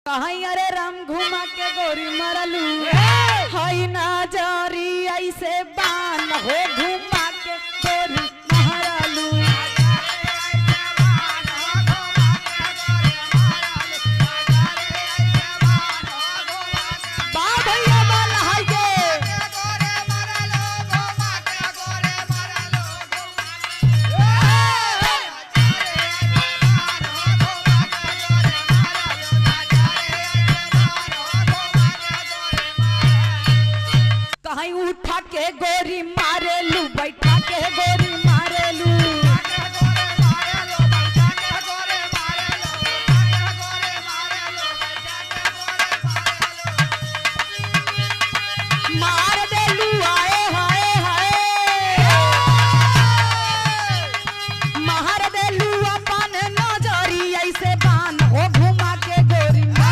कहीं अरे राम घुमा के गोरी मरलू हई ना जारी ऐसे बान हो घुमा के गोरी महरलू बा भैया बाल हाय गे कहीं उठा के गोरी मारे लू बैठा के